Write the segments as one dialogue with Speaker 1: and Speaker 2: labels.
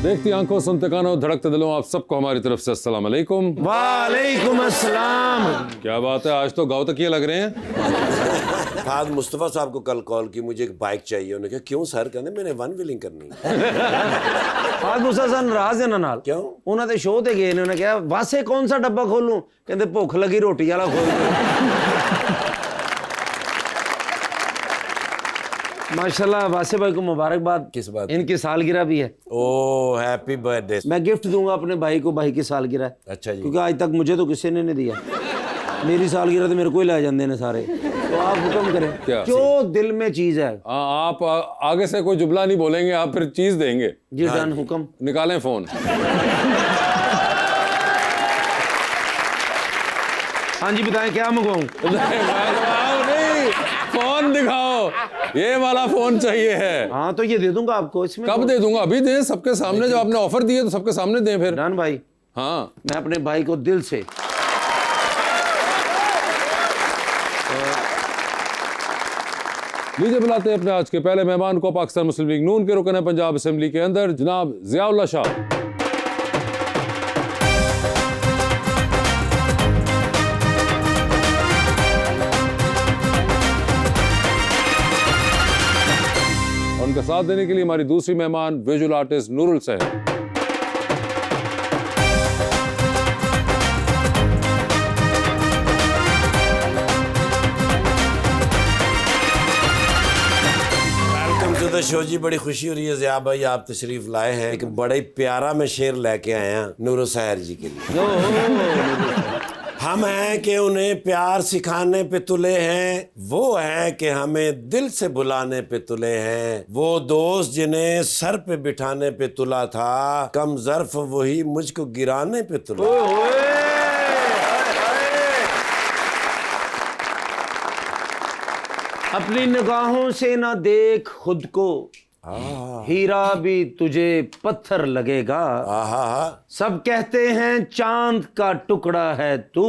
Speaker 1: देखती आंखों, सुनते कानों, धड़कते दिलों, आप सबको हमारी तरफ से अस्सलाम वालेकुम।
Speaker 2: वालेकुम अस्सलाम।
Speaker 1: क्या बात है, आज तो गाँव तक ये लग रहे हैं।
Speaker 2: फहद मुस्तफ़ा साहब को कल कॉल की, मुझे एक बाइक चाहिए। उन्होंने कहा क्यों सर? कहते मैंने वन व्हीलिंग करनी।
Speaker 3: फहद मुस्तफ़ा साहब नाराज है नाल
Speaker 2: क्यों?
Speaker 3: उन्होंने शो ते गए ने, उन्होंने कहा वासे कौन सा डब्बा खोलूं? कहते भुख लगी रोटी वाला खोल दो। माशाल्लाह वासे भाई को मुबारकबाद।
Speaker 2: किस बात?
Speaker 3: इनकी सालगिरह भी है।
Speaker 2: ओह हैप्पी बर्थडे।
Speaker 3: मैं गिफ्ट दूंगा अपने भाई को, भाई की सालगिरह।
Speaker 2: अच्छा जी।
Speaker 3: क्योंकि आज तक मुझे तो किसी ने नहीं दिया। मेरी सालगिरह तो मेरे को ही ला जाते हैं सारे। तो आप हुक्म करें
Speaker 1: क्या?
Speaker 3: जो दिल में चीज है।
Speaker 1: आप आगे से कोई जुमला नहीं बोलेंगे, आप फिर चीज देंगे।
Speaker 3: जी डन, हुक्म।
Speaker 1: निकालें फोन।
Speaker 3: हाँ जी बताएं क्या मंगवाऊं?
Speaker 1: नहीं, फोन दिखाओ, ये वाला फोन चाहिए है।
Speaker 3: हाँ तो ये दे दूंगा आपको। इसमें
Speaker 1: कब दे दूंगा? अभी दें सबके सामने, जब आपने ऑफर दिए तो सबके सामने दें फिर।
Speaker 3: डन भाई।
Speaker 1: हाँ,
Speaker 3: मैं अपने भाई को दिल से
Speaker 1: लीजिए बुलाते हैं अपने आज के पहले मेहमान को, पाकिस्तान मुस्लिम लीग नून के रुकन पंजाब असेंबली के अंदर जनाब ज़ियाउल्लाह शाह। उनका साथ देने के लिए हमारी दूसरी मेहमान विजुअल आर्टिस्ट नूरुल सहर।
Speaker 2: शो जी, बड़ी खुशी हो रही है ज़िया भाई आप तशरीफ लाए हैं। एक बड़ा ही प्यारा मैं शेर लेके आए हैं नूरुल सहर जी के लिए। हम हैं कि उन्हें प्यार सिखाने पे तुले हैं, वो हैं कि हमें दिल से बुलाने पे तुले हैं। वो दोस्त जिन्हें सर पे बिठाने पे तुला था, कम ज़र्फ वही मुझको गिराने पे तुला।
Speaker 3: अपनी निगाहों से ना देख खुद को, हीरा भी तुझे पत्थर लगेगा। सब कहते हैं चांद का टुकड़ा है तू,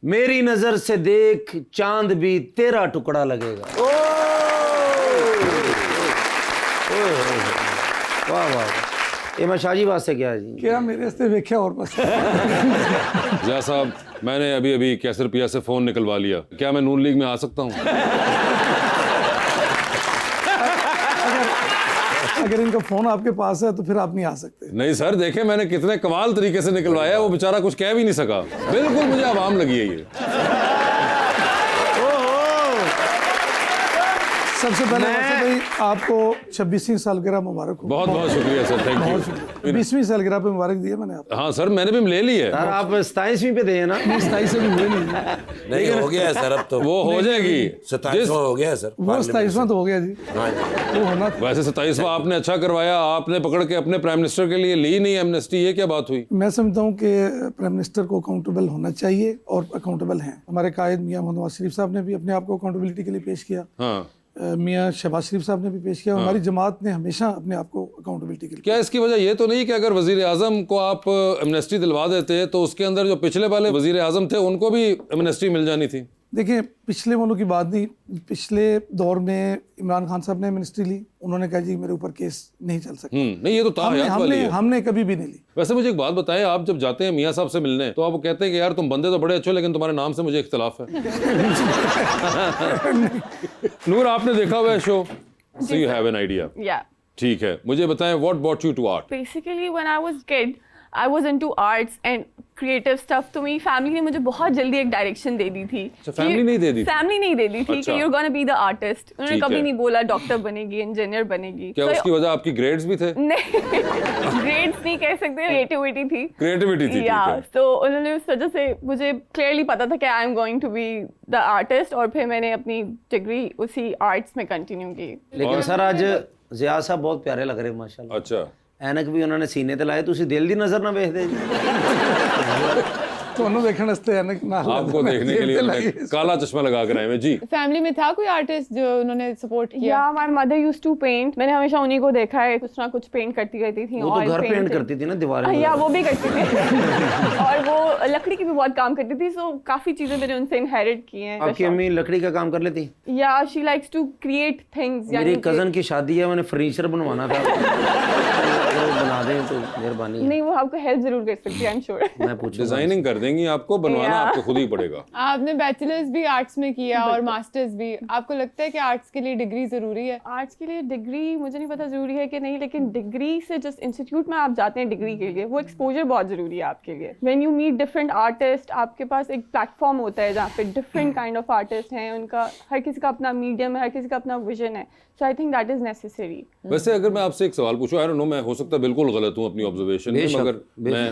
Speaker 3: मेरी नजर से देख चांद भी तेरा टुकड़ा लगेगा। वाह वाह, ये मैं शाजी वास्ते क्या है जी?
Speaker 4: क्या मेरे वास्ते वेख्या और बस।
Speaker 1: ज़िया साहब, मैंने अभी अभी कैसर पिया से फोन निकलवा लिया, क्या मैं नून लीग में आ सकता हूँ?
Speaker 4: अगर इनका फोन आपके पास है तो फिर आप नहीं आ सकते।
Speaker 1: नहीं सर, देखें मैंने कितने कमाल तरीके से निकलवाया, वो बेचारा कुछ कह भी नहीं सका। बिल्कुल मुझे आवाम लगी है ये।
Speaker 4: सबसे पहले भाई आपको 26वीं सालगिरह मुबारक हो।
Speaker 1: बहुत बहुत शुक्रिया सर, थैंक यू।
Speaker 4: 20वीं सालगिरह पे मुबारक दिया मैंने आपको।
Speaker 1: हाँ सर, मैंने भी ले ली है।
Speaker 3: सर आप 27वीं पे दे ना?
Speaker 4: 27 से भी हुए नहीं।
Speaker 2: नहीं हो गया है सर, अब तो
Speaker 1: वो हो जाएगी।
Speaker 2: 27वां हो गया है सर।
Speaker 4: वो 27वां तो हो गया जी।
Speaker 2: हाँ जी।
Speaker 4: वो होना था।
Speaker 1: वैसे 27वां आपने अच्छा करवाया, आपने पकड़ के अपने प्राइम मिनिस्टर के लिए ली नहीं एमनेस्टी, ये क्या बात हुई?
Speaker 4: मैं समझता हूँ कि प्राइम मिनिस्टर को अकाउंटेबल होना चाहिए और अकाउंटेबल हैं। हमारे कायद मियां मोहम्मद नवाज शरीफ साहब ने भी अपने आप को अकाउंटेबिलिटी के लिए पेश किया।
Speaker 1: हाँ,
Speaker 4: मियां शहबाज शरीफ साहब ने भी पेश किया। हमारी जमात ने हमेशा अपने आप को अकाउंटेबिलिटी के लिए।
Speaker 1: क्या इसकी वजह ये तो नहीं कि अगर वजीर आजम को आप एमनेस्टी दिलवा देते तो उसके अंदर जो पिछले वाले वजीर आजम थे उनको भी एमनेस्टी मिल जानी थी?
Speaker 4: देखिए, पिछले वालों की बात नहीं, पिछले दौर में इमरान खान साहब ने मिनिस्ट्री ली, उन्होंने कहा जी मेरे ऊपर केस नहीं चल सकता।
Speaker 1: नहीं, ये तो ताहयात वाली है।
Speaker 4: हमने कभी भी नहीं ली।
Speaker 1: वैसे मुझे एक बात बताएं, आप जब जाते हैं मियाँ साहब से मिलने तो आप कहते हैं कि यार तुम बंदे तो बड़े अच्छे हो लेकिन तुम्हारे नाम से मुझे इख्तिलाफ है। नूर, आपने देखा हुआ है show, so you have an idea?
Speaker 5: Yeah.
Speaker 1: ठीक है, मुझे बताएं what brought you to art?
Speaker 5: Basically, when I was kid, I was into arts and creative stuff. तो मेरी फैमिली ने मुझे बहुत जल्दी एक डायरेक्शन दे दी थी।
Speaker 1: अच्छा, फैमिली नहीं दे दी थी?
Speaker 5: फैमिली नहीं दे दी थी
Speaker 1: अच्छा।
Speaker 5: कि you're gonna be the artist। उन्होंने
Speaker 1: ठीक
Speaker 5: कभी
Speaker 1: है।
Speaker 5: नहीं बोला डॉक्टर बनेगी, इंजीनियर बनेगी।
Speaker 1: क्या उसकी वजह आपकी ग्रेड्स भी थे?
Speaker 5: नहीं, ग्रेड्स नहीं कह सकते, क्रिएटिविटी थी।
Speaker 1: क्रिएटिविटी थी,
Speaker 5: या
Speaker 1: ठीक है।
Speaker 5: तो उन्होंने उस वजह से मुझे क्लियरली पता था कि I am going to be the artist, और फिर मैंने अपनी डिग्री उसी आर्ट्स में कंटिन्यू की।
Speaker 3: लेकिन सर आज ज़िया साहब बहुत प्यारे लग रहे माशाल्लाह।
Speaker 1: अच्छा,
Speaker 3: ਐਨਕ ਵੀ ਉਹਨਾਂ ਨੇ ਸੀਨੇ ਤੇ ਲਾਏ, ਤੁਸੀਂ ਦਿਲ ਦੀ ਨਜ਼ਰ ਨਾ ਵੇਖਦੇ ਜੀ।
Speaker 4: ਤੁਹਾਨੂੰ ਦੇਖਣ ਵਾਸਤੇ ਹੈ ਨਾ ਨਾਲ
Speaker 1: आपको देखने के लिए
Speaker 4: लगे।
Speaker 1: उन्होंने काला चश्मा लगा कर आए हुए जी।
Speaker 6: फैमिली में था कोई आर्टिस्ट जो उन्होंने सपोर्ट किया?
Speaker 5: या my mother used to paint, मैंने हमेशा उन्हीं को देखा है, कुछ ना कुछ पेंट करती रहती थी।
Speaker 3: वो तो घर पेंट करती थी ना दीवारें
Speaker 5: या वो भी करती थी और वो लकड़ी की भी बहुत काम करती थी, सो काफी चीजें मैंने उनसे इनहेरिट की हैं।
Speaker 3: आपकी अम्मी लकड़ी का काम कर लेती?
Speaker 5: या she likes to create things.
Speaker 3: मेरी कजन की शादी है, मैंने फर्नीचर बनवाना था, अगर वो बना दें तो मेहरबानी है।
Speaker 5: नहीं, वो आपको हेल्प जरूर कर सकती है, आई एम श्योर।
Speaker 3: मैं पूछूंगा।
Speaker 1: डिजाइनिंग कर देंगी, आपको बनवाना
Speaker 5: Yeah.
Speaker 1: आपको खुद ही पड़ेगा।
Speaker 6: आपने बैचलर्स भी आर्ट्स में किया और मास्टर्स भी, आपको लगता है कि आर्ट्स के लिए डिग्री जरूरी है?
Speaker 5: आर्ट्स के लिए डिग्री मुझे नहीं पता जरूरी है कि नहीं, लेकिन डिग्री से जिस इंस्टीट्यूट में आप जाते हैं डिग्री के लिए, वो एक्सपोजर बहुत जरूरी है आपके लिए। When you meet different artist, आपके पास एक प्लेटफॉर्म होता है जहाँ पे डिफरेंट काइंड ऑफ आर्टिस्ट हैं, उनका हर किसी का अपना मीडियम है, हर किसी का अपना विजन है, so I think that is necessary.
Speaker 1: वैसे अगर मैं आपसे एक सवाल पूछूं, आई डोंट नो, मैं हो सकता है बिल्कुल गलत हूं अपनी ऑब्जर्वेशन में,
Speaker 3: बेशक,
Speaker 1: मगर मैं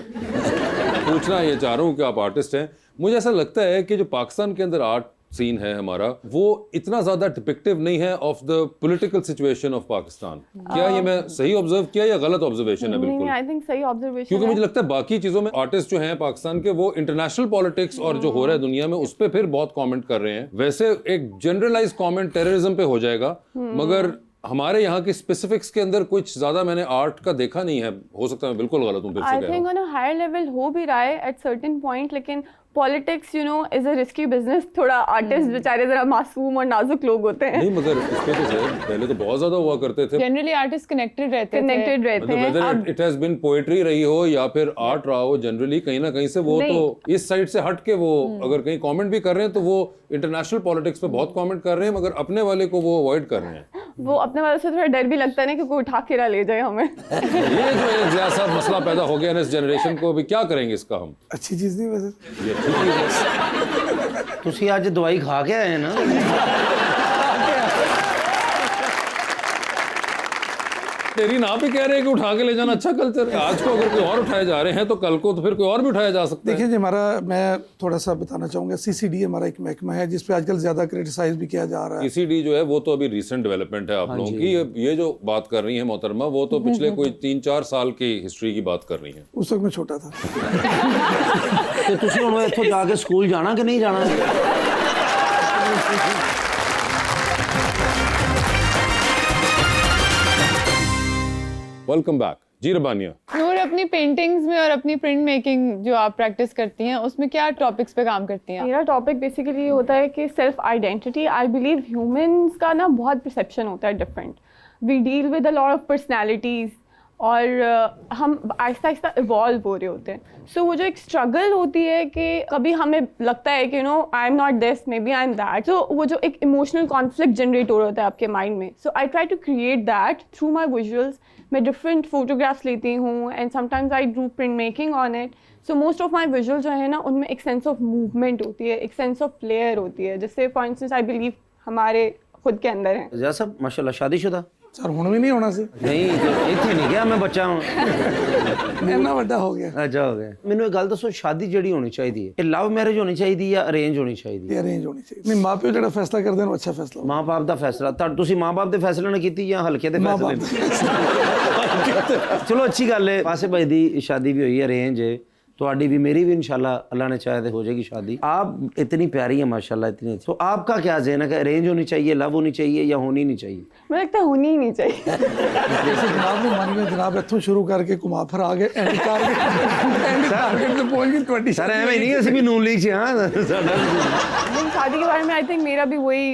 Speaker 1: पूछना ये चाह रहा हूं कि आप आर्टिस्ट हैं, मुझे ऐसा लगता है कि जो पाकिस्तान के अंदर आर्ट सीन है हमारा, वो इतना ज्यादा डिपिक्टिव नहीं है of the political situation of Pakistan. क्या ये मैं सही ऑब्जर्व किया या गलत ऑब्जर्वेशन है?
Speaker 5: नहीं,
Speaker 1: बिल्कुल,
Speaker 5: आई थिंक सही ऑब्जर्वेशन
Speaker 1: क्योंकि
Speaker 5: है।
Speaker 1: मुझे लगता है बाकी चीजों में आर्टिस्ट जो हैं पाकिस्तान के, वो इंटरनेशनल पॉलिटिक्स और जो हो रहा है दुनिया में उस पे फिर बहुत कमेंट कर रहे हैं। वैसे एक जनरलाइज कमेंट टेररिज्म पे हो जाएगा, मगर हमारे यहाँ की स्पेसिफिक्स के अंदर कुछ ज्यादा मैंने आर्ट का देखा नहीं है। हो सकता है मैं बिल्कुल गलत हूँ, फिर से
Speaker 5: आई
Speaker 1: कह रहा
Speaker 5: थिंक
Speaker 1: हूँ।
Speaker 5: ऑन अ हायर लेवल हो भी रहा है एट सर्टेन पॉइंट, लेकिन politics you know is a risky business. थोड़ा आर्टिस्ट बेचारे जरा मासूम और नाजुक लोग होते हैं,
Speaker 1: नहीं, मगर इसके तो पहले तो बहुत ज्यादा हुआ करते थे।
Speaker 6: जनरली आर्टिस्ट कनेक्टेड रहते थे।
Speaker 5: कनेक्टेड रहते
Speaker 1: मतलब
Speaker 5: हैं।
Speaker 1: whether
Speaker 5: अब
Speaker 1: it has been poetry रही हो या फिर आर्ट रहा हो, जनरली कहीं ना कहीं से वो
Speaker 5: नहीं।
Speaker 1: तो इस साइड से हट के वो अगर कहीं कमेंट भी कर रहे हैं तो वो इंटरनेशनल पॉलिटिक्स पे बहुत कमेंट कर रहे हैं, मगर अपने वाले को वो अवॉइड कर रहे हैं।
Speaker 5: वो अपने वाले से थोड़ा डर भी लगता है ना कि कोई उठा के ना ले जाए हमें।
Speaker 1: ये जो एक जैसा मसला पैदा हो गया ना इस जनरेशन को, अभी क्या करेंगे इसका हम?
Speaker 4: अच्छी चीज़ नहीं वैसे।
Speaker 1: ये ठीक है।
Speaker 3: ਤੁਸੀਂ ਅੱਜ ਦਵਾਈ ਖਾ ਕੇ ਆਏ ਨਾ?
Speaker 1: तेरी नाप ही कह रहे हैं कि उठा के ले जाना अच्छा कल्चर है। आज को अगर कोई और उठाए जा रहे हैं तो कल को तो फिर कोई और भी उठाया जा सकता है।
Speaker 4: देखिए जी, हमारा मैं थोड़ा सा बताना चाहूँगा, CCD हमारा एक महकमा है जिस पे आजकल ज़्यादा क्रिटिसाइज भी किया जा रहा है।
Speaker 1: CCD जो है वो तो अभी रिसेंट डेवलपमेंट है आप लोगों की। ये जो बात कर रही है मोहतरमा, वो तो पिछले कोई 3-4 साल की हिस्ट्री की बात कर रही है।
Speaker 4: उस वक्त मैं छोटा था।
Speaker 3: ਤੇ ਤੁਸੀਂ ਹੁਣ ਇੱਥੋਂ ਜਾ ਕੇ ਸਕੂਲ ਜਾਣਾ ਕਿ ਨਹੀਂ ਜਾਣਾ?
Speaker 1: वेलकम बैक जी रबानिया।
Speaker 6: नूर, अपनी पेंटिंग्स में और अपनी प्रिंट मेकिंग जो आप प्रैक्टिस करती हैं, उसमें क्या टॉपिक्स पे काम करती हैं?
Speaker 5: मेरा टॉपिक बेसिकली ये होता है कि self identity. I believe humans का ना बहुत परसेप्शन होता है different. We deal with a lot of personalities और हम आहिस्ता आहिस्ता इवॉल्व हो रहे होते हैं। सो वो जो एक स्ट्रगल होती है कि कभी हमें लगता है कि you know I am not this, maybe I am that, so वो जो एक इमोशनल कॉन्फ्लिक्ट जनरेट हो रहा होता है आपके माइंड में। So I try to create that through my visuals. मैं डिफरेंट फोटोग्राफ्स लेती हूँ and sometimes I do print making on it. So most of my visual जो है ना, उनमें एक सेंस ऑफ मूवमेंट होती है, एक सेंस ऑफ फ्लेयर होती है, जिससे फॉर इंस्टेंस आई बिलीव हमारे खुद के अंदर है।
Speaker 3: जैसा सब माशाल्लाह शादीशुदा?
Speaker 4: सर हुण भी नहीं होना सी,
Speaker 3: नहीं ਇੱਥੇ ਨਹੀਂ ਗਿਆ मैं बच्चा हूँ।
Speaker 4: इन्ना ਵੱਡਾ हो गया।
Speaker 3: ਅੱਛਾ ਹੋ ਗਿਆ। ਮੈਨੂੰ ਇਹ ਗੱਲ ਦੱਸੋ, ਸ਼ਾਦੀ ਜਿਹੜੀ ਹੋਣੀ ਚਾਹੀਦੀ ਹੈ, ਇਹ ਲਵ ਮੈਰਿਜ ਹੋਣੀ ਚਾਹੀਦੀ ਜਾਂ ਅਰੇਂਜ ਹੋਣੀ ਚਾਹੀਦੀ ਹੈ?
Speaker 4: ये अरेंज होनी चाहिए। नहीं, माँ प्यो जो फैसला कर देना अच्छा फैसला हो।
Speaker 3: ਮਾਂ-ਬਾਪ ਦਾ ਫੈਸਲਾ ਤੁਸੀਂ ਮਾਂ-ਬਾਪ ਦੇ ਫੈਸਲੇ ਨਾਲ ਕੀਤੀ ਜਾਂ ਹਲਕੇ ਦੇ
Speaker 4: माँ
Speaker 3: ਫੈਸਲੇ
Speaker 4: बाप
Speaker 3: ਨਾਲ? ਚਲੋ ਅੱਛੀ ਗੱਲ ਹੈ। ਵਾਸੇ ਭਾਈ ਦੀ शादी भी हुई है, अरेंज है। ਤੁਹਾਡੀ भी मेरी भी इंशाल्लाह अल्लाह ने चाहे तो हो जाएगी शादी। आप इतनी प्यारी है माशाल्लाह, इतनी। तो आपका क्या ज़हन है कि अरेंज होनी चाहिए, लव होनी चाहिए या होनी नहीं चाहिए?
Speaker 5: मुझे लगता है होनी ही नहीं चाहिए।
Speaker 4: जैसे जनाब ने मान लिया, जनाब इत्थों शुरू करके घुमा फिर आ गए एंड टारगेट पे पहुंच गए 20।
Speaker 3: सर ਐਵੇਂ ਨਹੀਂ, ਅਸੀਂ ਵੀ ਨੂਨ ਲੀਗ 'ਚ ਹਾਂ ਸਾਡਾ।
Speaker 5: लेकिन शादी के बारे में आई थिंक मेरा भी वही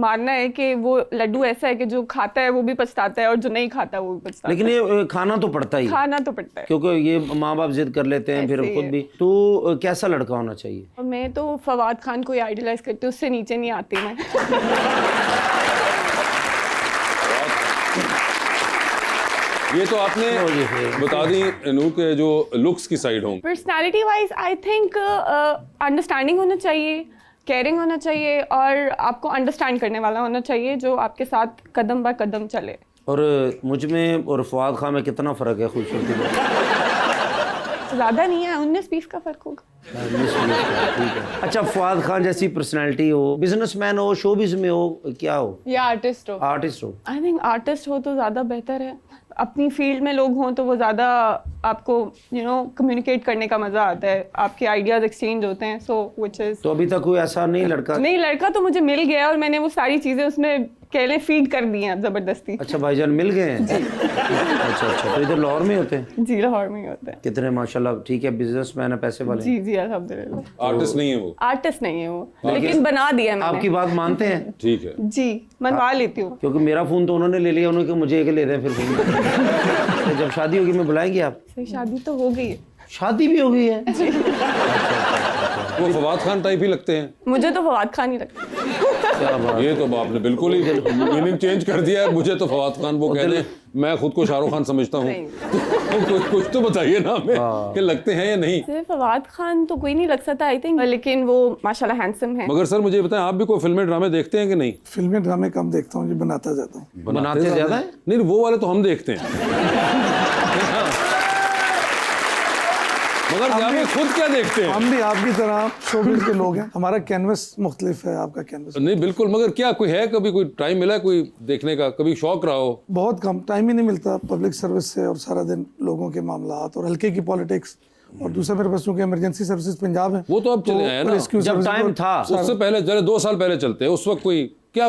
Speaker 5: मानना है कि वो लड्डू ऐसा है कि जो खाता है वो भी पछताता है और जो नहीं खाता है वो भी पछताता
Speaker 3: लेकिन ये खाना तो पड़ता ही
Speaker 5: है।
Speaker 3: है,
Speaker 5: खाना तो पड़ता है।
Speaker 3: क्योंकि ये माँ बाप जिद कर लेते हैं, फिर
Speaker 5: ऐसे ही
Speaker 3: खुद
Speaker 5: है।
Speaker 3: भी। तो कैसा लड़का होना चाहिए?
Speaker 5: और मैं तो फवाद खान को आइडलाइज करती हूँ, उससे नीचे नहीं आती मैं।
Speaker 1: ये तो आपने बता दी नूर के जो लुक्स की साइड होंगे।
Speaker 5: Personality wise I think understanding होना चाहिए, केयरिंग होना चाहिए और आपको अंडरस्टैंड करने वाला होना चाहिए जो आपके साथ कदम ब कदम चले।
Speaker 3: और मुझ में और फवाद खान में कितना फ़र्क है खूबसूरती में?
Speaker 5: ज़्यादा नहीं है, 19-20 का फ़र्क होगा।
Speaker 3: ठीक है। अच्छा, फवाद खान जैसी पर्सनालिटी हो, बिजनेसमैन हो, शोबिज़ में हो, क्या हो?
Speaker 6: या आर्टिस्ट हो?
Speaker 3: आर्टिस्ट हो?
Speaker 5: आई थिंक आर्टिस्ट हो तो ज़्यादा बेहतर है। अपनी फील्ड में लोग हों तो वो ज़्यादा आपको कम्युनिकेट करने का मज़ा आता है, आपके आइडियाज़ एक्सचेंज होते हैं, सो विच इज़।
Speaker 3: तो अभी तक कोई ऐसा नहीं लड़का?
Speaker 5: नहीं, लड़का तो मुझे मिल गया और मैंने वो सारी चीज़ें उसमें कह लें फीड कर दी हैं ज़बरदस्ती।
Speaker 3: अच्छा भाईजान मिल गए हैं? अच्छा, तो इधर लाहौर में होते हैं?
Speaker 5: जी, लाहौर में ही होता है।
Speaker 3: कितने माशाल्लाह ठीक है, बिजनेसमैन है, पैसे वाले?
Speaker 5: जी अल्हम्दुलिल्लाह।
Speaker 1: आर्टिस्ट नहीं है वो?
Speaker 5: आर्टिस्ट नहीं है वो, लेकिन बना दिया मैंने।
Speaker 3: आपकी बात मानते हैं?
Speaker 1: ठीक है
Speaker 5: जी, मनवा लेती हूँ।
Speaker 3: क्योंकि मेरा फोन तो उन्होंने ले लिया, उन्होंने कहा मुझे एक ले रहे हैं फिर फोन। तो जब शादी होगी मैं बुलाएंगे आप?
Speaker 5: सही, शादी तो हो गई है।
Speaker 3: शादी भी हो गई है?
Speaker 1: वो फवाद खान टाइप ही लगते हैं।
Speaker 5: मुझे तो फवाद खान ही लगता है।
Speaker 3: क्या बात।
Speaker 1: ये तो आपने बिल्कुल ही मीनिंग चेंज कर दिया है। मुझे तो फवाद खान वो कहते हैं, मैं खुद को शाहरुख खान समझता हूँ। तो कुछ तो बताइए ना हमें कि लगते हैं या नहीं।
Speaker 5: सिर्फ फवाद खान तो कोई नहीं लग सकता आई थिंक, लेकिन वो माशाल्लाह हैंडसम है।
Speaker 1: मगर सर मुझे बताएं, आप भी कोई फिल्में ड्रामे देखते हैं कि नहीं?
Speaker 4: फिल्में ड्रामे कम देखता हूँ जी, बनाता जाता हूँ।
Speaker 3: बनाते ज्यादा है?
Speaker 1: नहीं, वो वाले तो हम देखते हैं। मगर जावे खुद क्या देखते हैं?
Speaker 4: हम भी आपकी तरह शोबिज़ के लोग हैं, हमारा कैनवस मुख्तलिफ है, आपका कैनवस
Speaker 1: नहीं बिल्कुल, मगर क्या कोई है, कभी कोई टाइम मिला है कोई देखने का, कभी शौक रहा हो?
Speaker 4: बहुत कम, टाइम ही नहीं मिलता पब्लिक सर्विस से, और सारा दिन लोगों के मामलात और हल्के की पॉलिटिक्स, और दूसरा मेरे पास चूंकि इमरजेंसी सर्विसेज पंजाब है,
Speaker 1: वो तो अब चले आए ना,
Speaker 4: rescue
Speaker 3: जब
Speaker 4: services
Speaker 3: टाइम
Speaker 4: को-
Speaker 3: था।
Speaker 1: उससे पहले चले 2 साल पहले चलते हैं, उस वक्त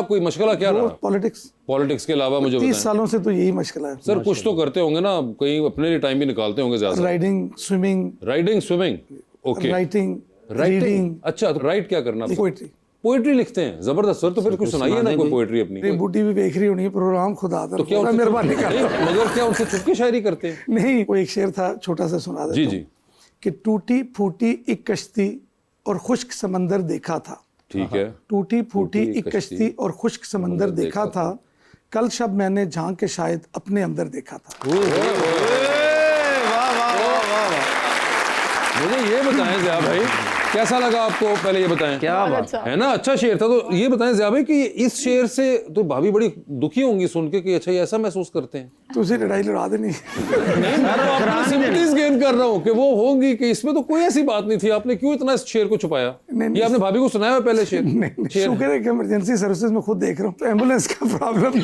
Speaker 1: कोई मशगला क्या रहा?
Speaker 4: पॉलिटिक्स
Speaker 1: पॉलिटिक्स के अलावा मुझे
Speaker 4: 30
Speaker 1: बताएं।
Speaker 4: सालों से तो यही मुश्किल है।
Speaker 1: सर कुछ तो करते होंगे ना, कहीं अपने लिए टाइम भी निकालते होंगे ज्यादा?
Speaker 4: Riding, swimming,
Speaker 1: riding, swimming, okay.
Speaker 4: Writing,
Speaker 1: writing,
Speaker 4: reading,
Speaker 1: अच्छा तो राइट क्या करना?
Speaker 4: पोइट्री।
Speaker 1: पोइट्री लिखते हैं, जबरदस्त सर। तो फिर कुछ सुनाइए ना कोई पोइट्री अपनी।
Speaker 4: मेरी बूटी भी देख रही होनी है प्रोग्राम, खुदा
Speaker 1: तो क्या उनसे
Speaker 4: मेहरबानी कर।
Speaker 1: नहीं, मगर क्या उनसे छुप के शायरी करते हैं?
Speaker 4: नहीं, वो एक शेर था, छोटा सा सुना देता
Speaker 1: जी
Speaker 4: हूं,
Speaker 1: जी
Speaker 4: कि टूटी फूटी एक कश्ती और खुश्क समंदर देखा था।
Speaker 1: ठीक है।
Speaker 4: टूटी फूटी एक कश्ती और खुश्क समंदर देखा था, कल शब मैंने झांक के शायद अपने अंदर देखा था।
Speaker 1: मुझे ये बताएं ज़िया भाई, कैसा लगा आपको? पहले ये बताएं।
Speaker 3: क्या
Speaker 5: बहुत
Speaker 3: बात।
Speaker 5: अच्छा।
Speaker 1: है ना, अच्छा शेर था। तो ये बताएं ज़िया भाई कि इस शेर से तो भाभी बड़ी दुखी होंगी सुन के कि अच्छा ये ऐसा महसूस करते हैं।
Speaker 4: तो उसे लड़ाई लड़ा देनी।
Speaker 1: सिंपैथीज गेन कर रहा हूँ कि वो होंगी कि इसमें तो कोई ऐसी बात नहीं थी, आपने क्यों इतना इस शेर को छुपाया?
Speaker 4: नहीं,
Speaker 1: ये आपने भाभी को सुनाया हुआ पहले शेर?
Speaker 4: नहीं,
Speaker 1: शेर
Speaker 4: शुक्र है कि इमरजेंसी सर्विसेज में खुद देख रहा हूँ, तो एम्बुलेंस का प्रॉब्लम नहीं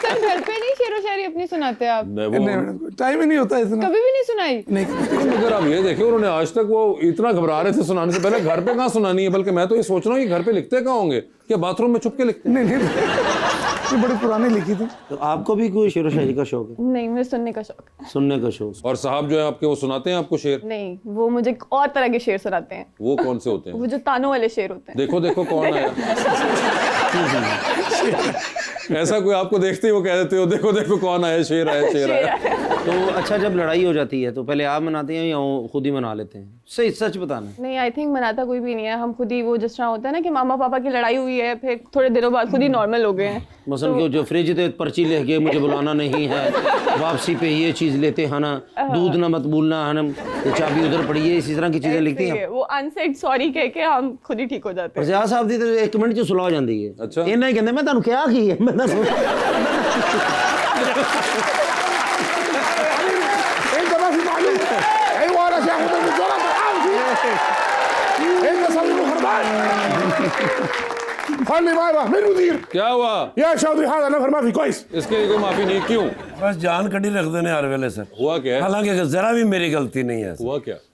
Speaker 6: सर घर पे नहीं शेरो शायरी अपनी सुनाते आप?
Speaker 1: नहीं, वो
Speaker 4: है। टाइम ही नहीं होता इतना।
Speaker 6: कभी भी नहीं सुनाई?
Speaker 4: नहीं,
Speaker 1: मगर आप ये देखिए, उन्होंने आज तक वो इतना घबरा रहे थे सुनाने से पहले, घर पे कहाँ सुनानी है? बल्कि मैं तो ये सोच रहा हूँ कि घर पे लिखते कहाँ होंगे? क्या बाथरूम में छुप के लिखते हैं?
Speaker 4: नहीं, ये बड़ी पुरानी लिखी थी।
Speaker 3: तो आपको भी कोई शेर व शायरी का शौक है?
Speaker 5: नहीं, मुझे सुनने का शौक है।
Speaker 3: सुनने का शौक?
Speaker 1: और साहब जो है आपके, वो सुनाते हैं आपको शेर?
Speaker 5: नहीं, वो मुझे और तरह के शेर सुनाते हैं।
Speaker 1: वो कौन से होते हैं?
Speaker 5: वो जो तानों वाले शेर होते हैं।
Speaker 1: देखो देखो कौन आया। ऐसा कोई आपको देखते ही वो कह देते हो देखो देखो कौन आया, शेर आया, शेर आया।
Speaker 3: तो अच्छा, जब लड़ाई हो जाती है तो पहले आप मनाते हैं या वो खुद ही मना लेते हैं? सही सच बताना।
Speaker 5: नहीं, आई थिंक मनाता कोई भी नहीं है। हम खुद ही, वो जिस तरह होता है ना कि मामा पापा की लड़ाई हुई है, फिर थोड़े दिनों बाद खुद ही नॉर्मल हो गए हैं।
Speaker 3: मसलन कि जो फ्रिज थे पर्ची लिख के मुझे बुलाना नहीं है, वापसी पे ये चीज लेते हैं ना, दूध ना मत भूलना है, ये चाबी उधर पड़ी है, इसी तरह की चीजें लिखती हैं।
Speaker 5: वो अनसेड सॉरी कह के हम खुद ही ठीक हो जाते हैं।
Speaker 3: प्रजा साहब दी तो 1 मिनट च सुलह हो जाती है।
Speaker 1: अच्छा।
Speaker 3: इन्ना ही कहते मैं तुहानू क्या की है, मैं
Speaker 1: क्या हुआ? इसके लिए कोई माफी नहीं, क्यों?
Speaker 2: बस जान कड़ी रख देने हर वेले सर।
Speaker 1: हुआ क्या है?
Speaker 2: हालांकि जरा भी मेरी गलती नहीं है।
Speaker 1: हुआ क्या?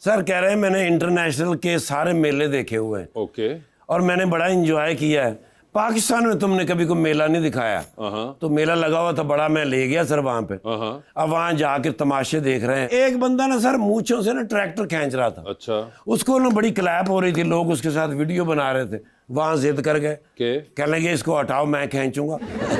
Speaker 2: सर कह रहे हैं मैंने इंटरनेशनल के सारे मेले देखे हुए हैं
Speaker 1: ओके।
Speaker 2: और मैंने बड़ा एंजॉय किया है। पाकिस्तान में तुमने कभी कोई मेला नहीं दिखाया। तो मेला लगा हुआ था बड़ा, मैं ले गया सर वहां पे। अब वहां जाके तमाशे देख रहे हैं। एक बंदा ना सर मूंछों से ना ट्रैक्टर खींच रहा था।
Speaker 1: अच्छा।
Speaker 2: उसको ना बड़ी क्लैप हो रही थी, लोग उसके साथ वीडियो बना रहे थे। वहां जिद कर गए, कहने लगे इसको हटाओ, मैं खींचूंगा।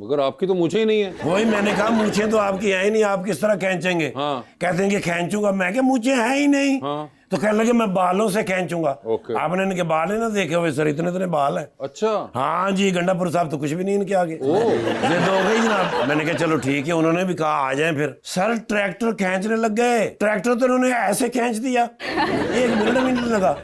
Speaker 1: मगर आपकी तो मुझे ही नहीं है।
Speaker 2: वही मैंने कहा मूछें तो आपकी है ही नहीं, आप किस तरह खींचेंगे? कहते हैं कि खींचूंगा। मैं क्या मूछें है ही नहीं। तो कहने लगे मैं बालों से खींचूंगा। आपने इनके बाल ही ना देखे हुए सर, इतने इतने बाल है।
Speaker 1: अच्छा।
Speaker 2: हाँ जी, गंडापुर साहब तो कुछ भी नहीं इनके आगे। जिद हो गई जनाब। मैंने कहा चलो ठीक है, उन्होंने भी कहा आ जाए। फिर सर ट्रैक्टर खींचने लग गए। ट्रैक्टर तो उन्होंने ऐसे खींच दिया, 1 मिनट लगा।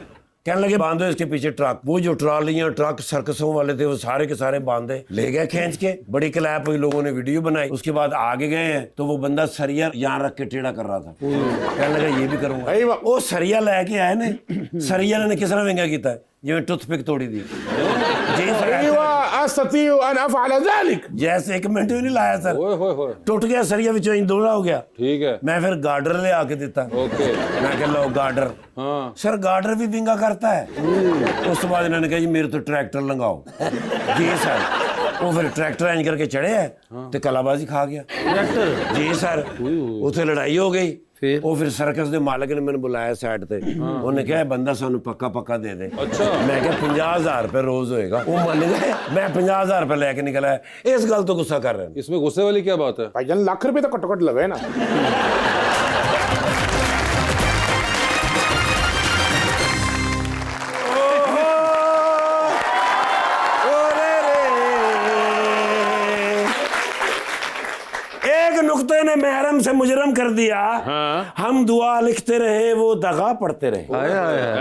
Speaker 2: कहने लगे बांधो इसके पीछे ट्रक। वो जो ट्रॉलियां ट्रक सर्कसों वाले थे वो सारे के सारे बांधे, ले गए खींच के। बड़ी क्लैप हुई, लोगों ने वीडियो बनाई। उसके बाद आगे गए हैं तो वो बंदा सरिया यहाँ रख के टेढ़ा कर रहा था। कहने लगा ये भी करूंगा। वो सरिया लेके आए ने, सरिया ने किस तरह विंगा किया है, जिवें टूथपिक तोड़ी दी। जैसे 1 मिनट भी नहीं लाया सर,
Speaker 1: ओए होए होए,
Speaker 2: टूट गया सरिया, विचों इंज दोहरा हो गया।
Speaker 1: ठीक है।
Speaker 2: मैं फिर गार्डर ले आके दिता।
Speaker 1: ओके।
Speaker 2: मैं कह लो गार्डर।
Speaker 1: हाँ।
Speaker 2: सर गार्डर भी विंगा करता है। उस बाद इन्होंने कहा जी मेरे तो ट्रैक्टर लगाओ। जी सर, वो फिर ट्रैक्टर इंज करके चढ़े है तो कलाबाजी खा गया ट्रैक्टर। जी सर, उसे लड़ाई हो गई। फिर सर्कस के मालिक ने मैंने बुलाया साइड ते। उन्हें कहा बंदा सानू पक्का पक्का दे दे।
Speaker 1: अच्छा।
Speaker 2: मैं क्या 50,000 रुपए रोज होएगा। वो मान गए। मैं 50,000 रुपए लेके निकला है। इस गल तो गुस्सा कर रहे हैं।
Speaker 1: इसमें गुस्से वाली क्या बात है?
Speaker 7: भाईजान लाख रुपए तो घट्टो घट लगे ना।
Speaker 2: एक नुक्ते ने महरम से मुजरम कर दिया।
Speaker 1: हाँ।
Speaker 2: हम दुआ लिखते रहे, वो दगा पढ़ते रहे।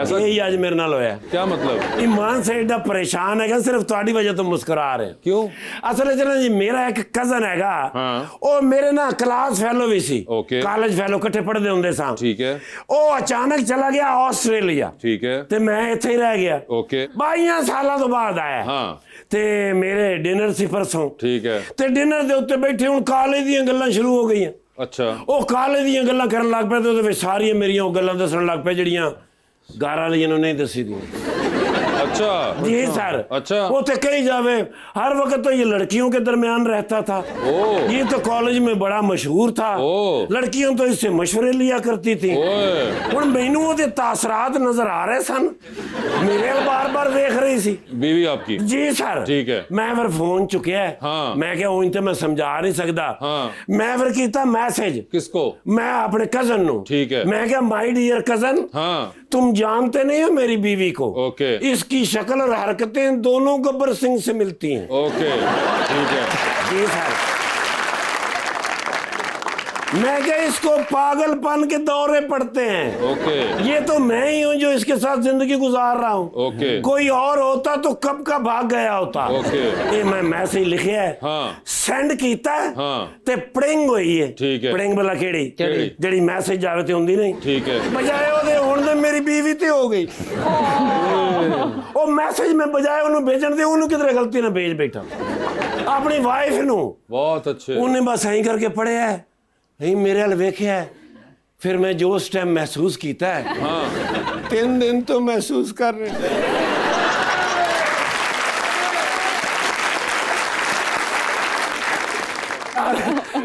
Speaker 1: ऐसा
Speaker 2: यही आज मेरे नाल होया।
Speaker 1: क्या मतलब?
Speaker 2: ईमान से एडा परेशान है, सिर्फ तुम्हारी वजह तो मुस्कुरा रहे।
Speaker 1: क्यों?
Speaker 2: असल च ना जी मेरा एक कजन हैगा।
Speaker 1: हाँ।
Speaker 2: ਉਹ ਮੇਰੇ ਨਾ क्लास फेलो भी सी,
Speaker 1: ओके।
Speaker 2: कॉलेज फेलो इकट्ठे पढ़दे ਹੁੰਦੇ ਸਾਂ।
Speaker 1: ठीक है।
Speaker 2: ਉਹ अचानक चला गया ਆਸਟ੍ਰੇਲੀਆ
Speaker 1: ठीक है।
Speaker 2: ਤੇ ਮੈਂ ਇੱਥੇ ਹੀ ਰਹਿ ਗਿਆ।
Speaker 1: ओके।
Speaker 2: 22 ਸਾਲਾਂ ਤੋਂ ਬਾਅਦ ਆਇਆ।
Speaker 1: हाँ।
Speaker 2: ਤੇ ਮੇਰੇ ਡਿਨਰ ਸੀ ਪਰਸੋਂ।
Speaker 1: ठीक है।
Speaker 2: ਤੇ ਡਿਨਰ ਦੇ ਉੱਤੇ ਬੈਠੇ ਹੁਣ ਕਾਲਜ ਦੀਆਂ ਗੱਲਾਂ ਸ਼ੁਰੂ ਹੋ ਗਈਆਂ।
Speaker 1: अच्छा।
Speaker 2: ਉਹ ਕਾਲਜ ਦੀਆਂ ਗੱਲਾਂ ਕਰਨ ਲੱਗ ਪਏ ਤੇ ਉਹਦੇ ਵਿੱਚ ਸਾਰੀਆਂ ਮੇਰੀਆਂ ਉਹ ਗੱਲਾਂ ਦੱਸਣ ਲੱਗ ਪਏ ਜਿਹੜੀਆਂ ਗਾਰਾਂ ਵਾਲੀਆਂ ਨੂੰ ਨਹੀਂ ਦੱਸੀ ਦੀਆਂ।
Speaker 1: अच्छा।
Speaker 2: जी सर।
Speaker 1: अच्छा।
Speaker 2: वो तो कहीं जावे, हर वक्त तो ये लड़कियों के दरमियान रहता था।
Speaker 1: ओ।
Speaker 2: ये तो कॉलेज में बड़ा मशहूर था।
Speaker 1: ओ।
Speaker 2: लड़कियां तो इससे मशवरे लिया करती थी।
Speaker 1: ओए।
Speaker 2: ਹੁਣ ਮੈਨੂੰ ਉਹਦੇ ਤਾਸਰਾਤ ਨਜ਼ਰ ਆ ਰਹੇ ਸਨ। ਮੇਰੇ ਵੱਲ ਬਾਰ-ਬਾਰ ਦੇਖ ਰਹੀ ਸੀ।
Speaker 1: बीवी आपकी?
Speaker 2: जी सर।
Speaker 1: ठीक है।
Speaker 2: मैं फिर फोन चुकिया है।
Speaker 1: हाँ।
Speaker 2: मैं क्या ऊं तो मैं समझा नहीं सकता।
Speaker 1: हाँ।
Speaker 2: मैं फिर कीता मैसेज।
Speaker 1: किसको?
Speaker 2: मैं अपने कजन नु।
Speaker 1: ठीक है।
Speaker 2: मैं क्या माय डियर कजन,
Speaker 1: हाँ।
Speaker 2: तुम जानते नहीं हो मेरी बीवी को।
Speaker 1: ओके।
Speaker 2: इसकी शक्ल और हरकतें दोनों गब्बर सिंह से मिलती हैं।
Speaker 1: ओके। ठीक है।
Speaker 2: जी सर। मैं क्या इसको पागलपन के दौरे पड़ते हैं।
Speaker 1: ओके।
Speaker 2: ये तो मैं ही हूं जो इसके साथ जिंदगी गुजार रहा हूं।
Speaker 1: ओके।
Speaker 2: कोई और होता तो कब का भाग गया होता।
Speaker 1: ओके।
Speaker 2: ये मैं मैसेज लिखे है।
Speaker 1: हाँ।
Speaker 2: सेंड कीता है।
Speaker 1: हाँ।
Speaker 2: ते प्रिंग हुई है।
Speaker 1: ठीक है।
Speaker 2: प्रिंग वाला केड़ी
Speaker 1: केड़ी?
Speaker 2: जेड़ी मैसेज जावे ते हुंदी नहीं।
Speaker 1: ठीक है।
Speaker 2: बजाए ओदे हुण ते मेरी बीवी ते हो गई। ओ मैसेज में बजाए ओनू भेजण दे ओनू किधरे गलती ना भेज बैठा अपनी वाइफ नु।
Speaker 1: बहुत अच्छे।
Speaker 2: उन्हें बस ऐं करके पढ़िया है, नहीं मेरे हल वेख्या है। फिर मैं जो उस टाइम महसूस किया है।
Speaker 1: हाँ।
Speaker 2: 3 दिन तो महसूस कर रहे थे।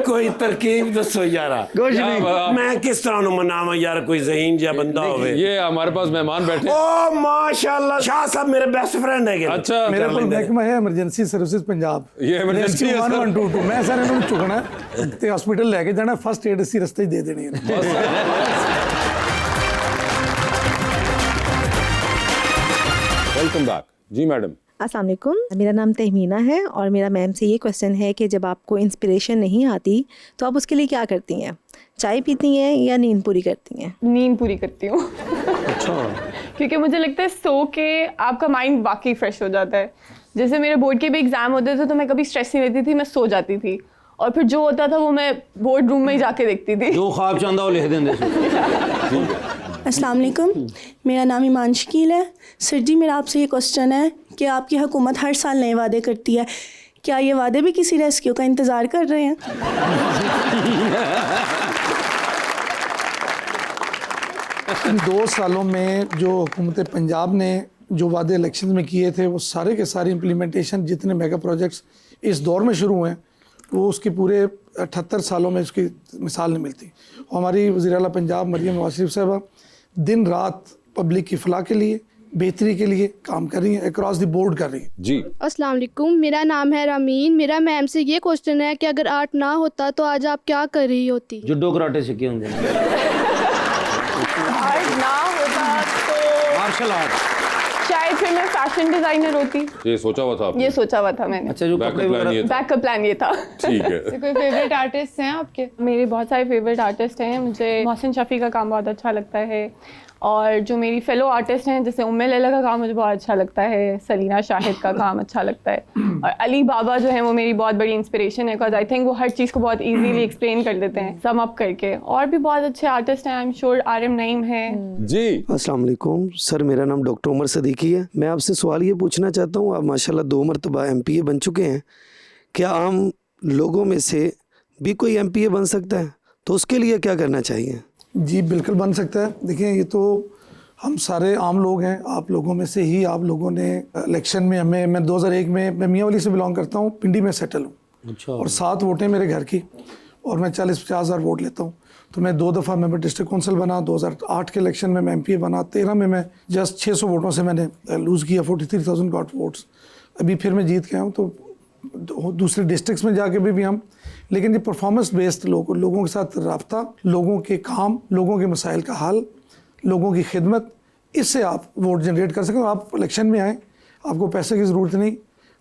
Speaker 2: कोई तरकीब दसो यारा।
Speaker 3: कुछ नहीं।
Speaker 2: मैं किस तरह मनावा यार, कोई ज़हीन जा बंदा होवे।
Speaker 1: ये हमारे पास मेहमान बैठे।
Speaker 2: ओ माशाल्लाह, शाह साहब मेरे बेस्ट फ्रेंड है।
Speaker 1: अच्छा।
Speaker 4: मेरा कोई महकमा है एमरजेंसी सर्विसेज पंजाब।
Speaker 1: ये emergency है, सर।
Speaker 4: 1122 मैं सर इन्होंने चुकना है ते हॉस्पिटल लेके जाना, फर्स्ट एड इसी रस्ते ही दे देनी है।
Speaker 1: Welcome back. जी मैडम।
Speaker 8: अस्सलाम वालेकुम, मेरा नाम तहमीना है और मेरा मैम से ये क्वेश्चन है कि जब आपको इंस्पिरेशन नहीं आती तो आप उसके लिए क्या करती हैं? चाय पीती हैं या नींद पूरी करती हैं?
Speaker 5: नींद पूरी करती हूँ।
Speaker 3: अच्छा।
Speaker 5: क्योंकि मुझे लगता है सो के आपका माइंड वाकई फ्रेश हो जाता है। जैसे मेरे बोर्ड के भी एग्जाम होते थे तो मैं कभी स्ट्रेस नहीं लेती थी, मैं सो जाती थी और फिर जो होता था वो मैं बोर्ड रूम में ही जाके देखती थी।
Speaker 3: जो ख्वाब चाहता वो लिख देंगे।
Speaker 9: अस्सलाम वालेकुम, मेरा नाम ईमान शकील है। सर जी मेरा आपसे ये क्वेश्चन है कि आपकी हुकूमत हर साल नए वादे करती है, क्या ये वादे भी किसी रेस्क्यू का इंतज़ार कर रहे हैं?
Speaker 4: इन 2 सालों में जो हुकूमत पंजाब ने जो वादे इलेक्शन में किए थे वो सारे के सारे इम्प्लीमेंटेशन, जितने मेगा प्रोजेक्ट्स इस दौर में शुरू हुए हैं वो उसके पूरे 78 सालों में उसकी मिसाल नहीं मिलती। हमारी वज़ीर आला पंजाब मरियम नवाज शरीफ साहबा दिन रात पब्लिक की फलाह के लिए, बेहतरी के लिए काम कर रही हैं, अक्रॉस द बोर्ड कर रही हैं।
Speaker 1: जी।
Speaker 10: अस्सलाम वालेकुम, मेरा नाम है रामीन। मेरा मैम से ये क्वेश्चन है कि अगर आर्ट ना होता तो आज आप क्या कर रही होती?
Speaker 3: जुडो कराटे सीखे होंगे।
Speaker 5: आर्ट ना होता तो
Speaker 3: मार्शल आर्ट।
Speaker 5: शायद फिर मैं फैशन डिजाइनर होती।
Speaker 1: ये सोचा हुआ था आपने?
Speaker 5: ये सोचा हुआ था मैंने।
Speaker 3: अच्छा, जो
Speaker 1: बैकअप
Speaker 3: कपड़े
Speaker 1: प्लान ये
Speaker 3: वगैरह।
Speaker 1: था।
Speaker 5: बैकअप प्लान ये था।
Speaker 1: ठीक है।
Speaker 6: तो कोई फेवरेट आर्टिस्ट हैं आपके?
Speaker 5: मेरे बहुत सारे फेवरेट आर्टिस्ट हैं। मुझे मोहसिन शफी का काम बहुत अच्छा लगता है और जो मेरी फेलो आर्टिस्ट हैं जैसे उम्मे लैला का काम मुझे बहुत अच्छा लगता है, सलीना शाहिद का काम अच्छा लगता है, और अली बाबा जो है वो मेरी बहुत बड़ी इंस्पिरेशन है, बिकॉज आई थिंक वो हर चीज़ को बहुत इजीली एक्सप्लेन कर देते हैं सम अप करके। और भी बहुत अच्छे आर्टिस्ट हैं, I am sure RM Naeem है।
Speaker 1: जी
Speaker 11: अस्सलाम वालेकुम सर, मेरा नाम डॉक्टर उमर सदीकी है। मैं आपसे सवाल ये पूछना चाहता हूँ, आप माशाल्लाह 2 मरतबा MPA बन चुके हैं, क्या आम लोगों में से भी कोई MPA बन सकता है? तो उसके लिए क्या करना चाहिए?
Speaker 4: जी बिल्कुल बन सकता है। देखिए ये तो हम सारे आम लोग हैं, आप लोगों में से ही आप लोगों ने इलेक्शन में हमें, मैं 2001 में, मैं मियाँवाली से बिलोंग करता हूँ, पिंडी में सेटल हूँ।
Speaker 3: अच्छा।
Speaker 4: और 7 वोटें मेरे घर की, और मैं 40-50 हज़ार वोट लेता हूँ। तो मैं 2 दफ़ा मेंबर डिस्ट्रिक्ट काउंसिल बना, 2008 के इलेक्शन में मैं MPA बना, 13 में मैं जस्ट 600 वोटों से मैंने लूज़ किया, 43,000 गॉट वोट्स। अभी फिर मैं जीत के आया हूँ, तो दूसरे डिस्ट्रिक्ट्स में जाके भी हम, लेकिन ये परफॉर्मेंस बेस्ड लोगों के साथ रब्ता, लोगों के काम, लोगों के मसाइल का हल, लोगों की खिदमत, इससे आप वोट जनरेट कर सकें। आप इलेक्शन में आएँ, आपको पैसे की ज़रूरत नहीं,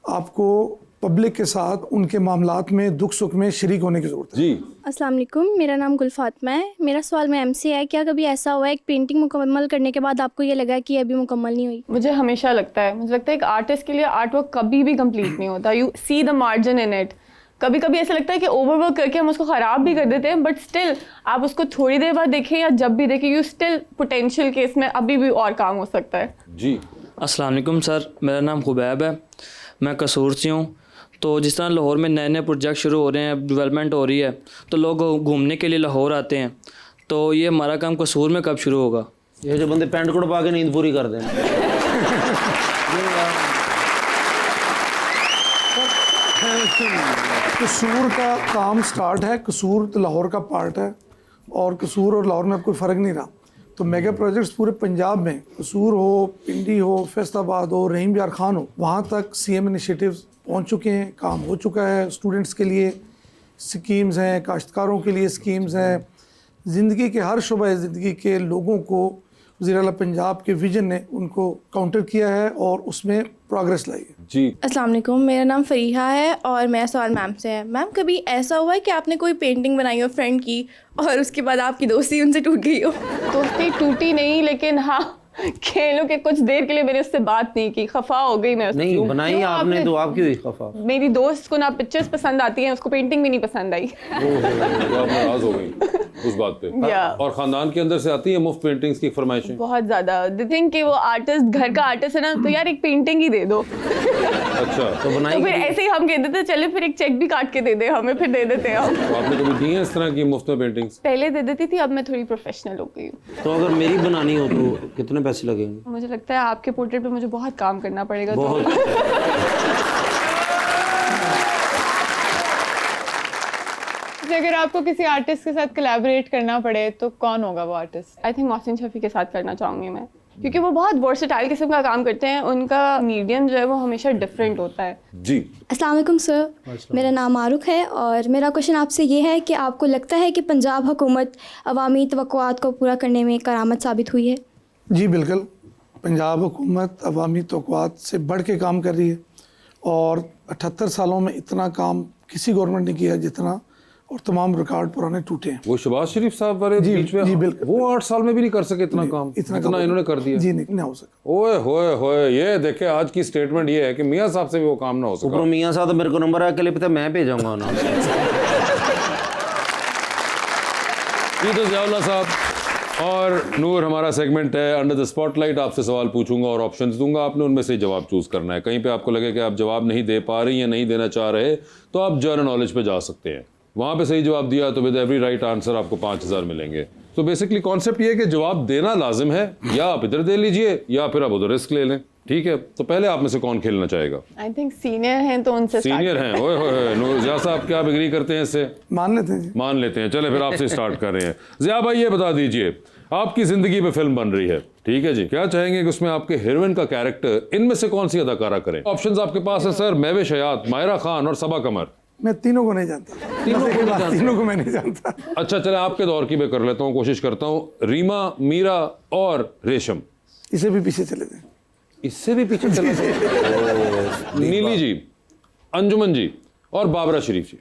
Speaker 4: आपको पब्लिक के साथ उनके मामलात में दुख सुख में शरीक होने की ज़रूरत है।
Speaker 1: जी
Speaker 10: अस्सलाम वालेकुम, मेरा नाम गुलफातमा है। मेरा सवाल मैम से है, क्या कभी ऐसा हुआ है एक पेंटिंग मुकम्मल करने के बाद आपको ये लगा कि ये अभी मुकम्मल नहीं हुई?
Speaker 5: मुझे हमेशा लगता है एक आर्टिस्ट के लिए आर्ट वर्क कभी भी कंप्लीट नहीं होता। You see the margin in it. कभी कभी ऐसा लगता है कि ओवरवर्क करके हम उसको ख़राब भी कर देते हैं, बट स्टिल आप उसको थोड़ी देर बाद देखें या जब भी देखें, यू स्टिल पोटेंशियल के इसमें अभी भी और काम हो सकता है।
Speaker 1: जी
Speaker 12: अस्सलाम वालेकुम सर, मेरा नाम खुबैब है, मैं कसूर से हूँ। तो जिस तरह लाहौर में नए नए प्रोजेक्ट शुरू हो रहे हैं, डेवलपमेंट हो रही है, तो लोग घूमने के लिए लाहौर आते हैं, तो ये हमारा काम कसूर में कब शुरू होगा?
Speaker 3: ये जो बंदे पैंट कोट पा के नींद पूरी कर दें।
Speaker 4: कसूर का काम स्टार्ट है, कसूर तो लाहौर का पार्ट है, और कसूर और लाहौर में अब कोई फ़र्क नहीं रहा। तो मेगा प्रोजेक्ट्स पूरे पंजाब में, कसूर हो, पिंडी हो, फैसलाबाद हो, रहीम यार खान हो, वहाँ तक CM इनिशिएटिव्स पहुँच चुके हैं, काम हो चुका है। स्टूडेंट्स के लिए स्कीम्स हैं, काश्तकारों के लिए स्कीम्स हैं, ज़िंदगी के हर शुबा ज़िंदगी के लोगों को वज़ीर आला पंजाब के विजन ने उनको काउंटर किया है और उसमें प्रोग्रेस लाई है।
Speaker 1: जी
Speaker 9: अस्सलाम वालेकुम, मेरा नाम फरीहा है और मेरा सवाल मैम से है। मैम, कभी ऐसा हुआ है कि आपने कोई पेंटिंग बनाई हो फ्रेंड की और उसके बाद आपकी दोस्ती उनसे टूट गई हो?
Speaker 5: दोस्ती टूटी नहीं, लेकिन हाँ खेलों के कुछ देर के लिए मैंने उससे बात नहीं की, खफा हो गई मैं उससे।
Speaker 3: नहीं बनाई आपने तो आपकी हुई खफा?
Speaker 5: मेरी दोस्त को ना पिक्चर्स पसंद आती हैं, उसको पेंटिंग भी नहीं पसंद आई।
Speaker 1: तो आप नाराज हो गई उस बात पे। और खानदान के अंदर से आती है मुफ्त पेंटिंग्स की फरमाइशें
Speaker 5: बहुत ज्यादा। द थिंग कि वो आर्टिस्ट घर का आर्टिस्ट है ना, तो यार एक पेंटिंग ही दे दो।
Speaker 1: अच्छा
Speaker 3: तो बनाई
Speaker 5: तो फिर ऐसे ही हम कहते थे चले फिर एक चेक भी काट के दे दे हमें, फिर दे देते हैं हम।
Speaker 1: तो आपने कभी दी है इस तरह की मुफ्त में पेंटिंग्स?
Speaker 5: पहले दे देती थी, अब मैं थोड़ी प्रोफेशनल हो गई हूँ।
Speaker 3: तो अगर मेरी बनानी हो तो कितने पैसे लगेंगे?
Speaker 5: मुझे लगता है आपके पोर्ट्रेट पे मुझे बहुत काम करना पड़ेगा।
Speaker 3: बहुत।
Speaker 6: अगर आपको किसी आर्टिस्ट के साथ कोलैबोरेट करना पड़े तो कौन होगा वो artist?
Speaker 5: I think Mohsin Shafi के साथ करना चाहूँगी मैं, क्योंकि वो बहुत वर्सेटाइल किस्म का काम करते हैं। उनका मीडियम जो है वो हमेशा डिफरेंट होता है।
Speaker 1: जी
Speaker 10: अस्सलाम वालेकुम सर, मेरा नाम मारूख है और मेरा क्वेश्चन आपसे ये है कि आपको लगता है कि पंजाब हुकूमत अवामी तवक्कुआत को पूरा करने में करामत साबित हुई है?
Speaker 4: जी बिल्कुल, पंजाब हुकूमत अवामी तवक्कुआत से बढ़ के काम कर रही है, और 78 सालों में इतना काम किसी गवर्नमेंट ने किया जितना, और तमाम रिकॉर्ड पुराने टूटे हैं।
Speaker 1: वो शहबाज शरीफ साहब वाले बीच में,
Speaker 4: जी बिल्कुल,
Speaker 1: वो 8 साल में भी नहीं कर सके इतना काम, इतना इन्होंने कर दिया।
Speaker 4: जी नहीं हो सका।
Speaker 1: ओए होए होए, ये देखे आज की स्टेटमेंट ये है कि मियाँ साहब से भी वो काम ना हो सका।
Speaker 3: ऊपर मियाँ साहब तो मेरे को नंबर है, क्लिप तो मैं भेजूंगा ना।
Speaker 1: ये तो ज़ियाउल्लाह साहब और नूर हमारा सेगमेंट है अंडर द स्पॉटलाइट। आपसे सवाल पूछूंगा और ऑप्शंस दूंगा, आपने उनमें से जवाब चूज करना है। कहीं पे आपको लगे कि आप जवाब नहीं दे पा रही या नहीं देना चाह रहे, तो आप जनरल नॉलेज पे जा सकते हैं। वहाँ पे सही जवाब दिया तो विद एवरी राइट आंसर आपको 5000 मिलेंगे। तो बेसिकली कॉन्सेप्ट ये है कि जवाब देना लाजिम है, या आप इधर दे लीजिए या फिर आप उधर रिस्क ले लें। ठीक है, तो पहले आप में से कौन खेलना चाहेगा?
Speaker 5: आई थिंक सीनियर हैं तो उनसे
Speaker 1: सीनियर हैं। ओए होए, नूर ज़िया साहब क्या आप एग्री करते हैं इससे?
Speaker 4: मान लेते हैं।
Speaker 1: मान लेते हैं। चले फिर आपसे स्टार्ट कर रहे हैं। ज़िया भाई ये बता दीजिए, आपकी जिंदगी पे फिल्म बन रही है, ठीक है जी, क्या चाहेंगे कि उसमें आपके हीरोइन का कैरेक्टर इनमें से कौन सी अदाकारा करें? ऑप्शंस आपके पास है सर, महविश हयात, मायरा खान और सबा कमर।
Speaker 4: मैं तीनों को नहीं जानता। तीनों को मैं नहीं जानता।
Speaker 1: अच्छा चले आपके दौर की मैं कर लेता हूँ, कोशिश करता हूँ। रीमा, मीरा और रेशम।
Speaker 4: इसे भी पीछे चले जाए।
Speaker 1: इससे भी पीछे चले जाए। नीली जी, अंजुमन जी और बाबरा शरीफ जी।